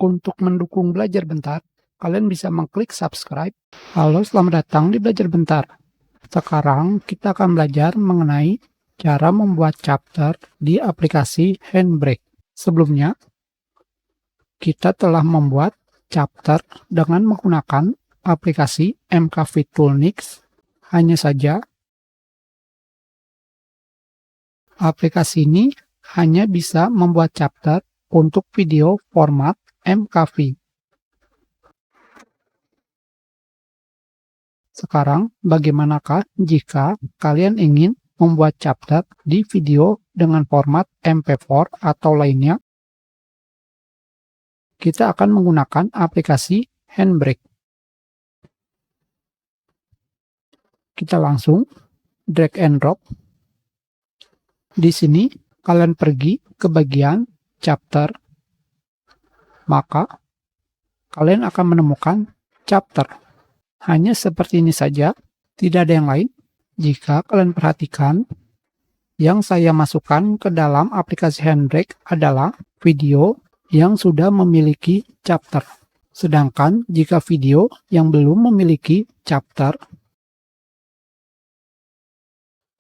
Untuk mendukung Belajar Bentar, kalian bisa mengklik subscribe. Halo, selamat datang di Belajar Bentar. Sekarang kita akan belajar mengenai cara membuat chapter di aplikasi Handbrake. Sebelumnya, kita telah membuat chapter dengan menggunakan aplikasi MKV Toolnix. Hanya saja, aplikasi ini hanya bisa membuat chapter untuk video format MKV. Sekarang, bagaimanakah jika kalian ingin membuat chapter di video dengan format MP4 atau lainnya? Kita akan menggunakan aplikasi Handbrake. Kita langsung drag and drop. Di sini, kalian pergi ke bagian chapter. Maka, kalian akan menemukan chapter. Hanya seperti ini saja, tidak ada yang lain. Jika kalian perhatikan, yang saya masukkan ke dalam aplikasi Handbrake adalah video yang sudah memiliki chapter. Sedangkan jika video yang belum memiliki chapter,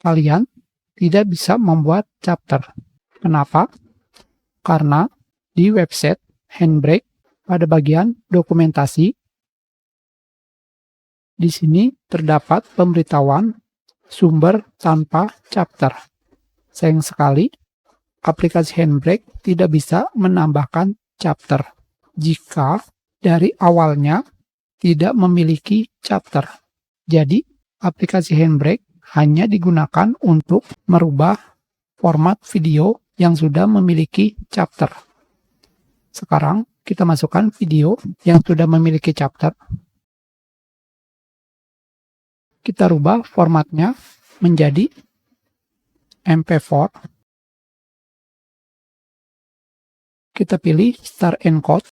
kalian tidak bisa membuat chapter. Kenapa? Karena di website Handbrake pada bagian dokumentasi, di sini terdapat pemberitahuan sumber tanpa chapter. Sayang sekali, aplikasi Handbrake tidak bisa menambahkan chapter jika dari awalnya tidak memiliki chapter. Jadi, aplikasi Handbrake hanya digunakan untuk merubah format video yang sudah memiliki chapter. Sekarang, kita masukkan video yang sudah memiliki chapter. Kita rubah formatnya menjadi MP4. Kita pilih Start Encode.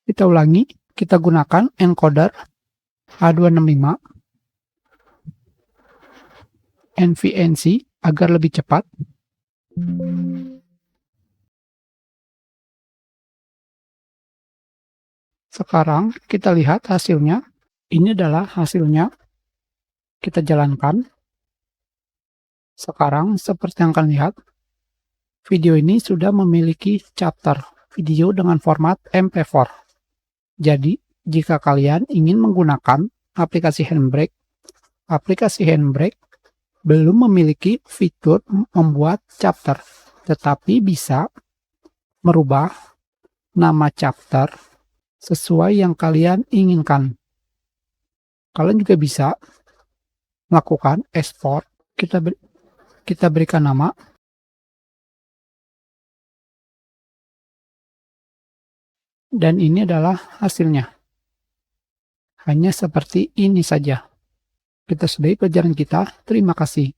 Kita ulangi, kita gunakan encoder H265 NVNC agar lebih cepat. Sekarang kita lihat hasilnya. Ini adalah hasilnya. Kita jalankan. Sekarang seperti yang kalian lihat, video ini sudah memiliki chapter video dengan format MP4. Jadi, jika kalian ingin menggunakan aplikasi Handbrake belum memiliki fitur membuat chapter, tetapi bisa merubah nama chapter sesuai yang kalian inginkan. Kalian juga bisa melakukan export. Kita berikan nama. Dan ini adalah hasilnya. Hanya seperti ini saja. Kita sudahi pelajaran kita. Terima kasih.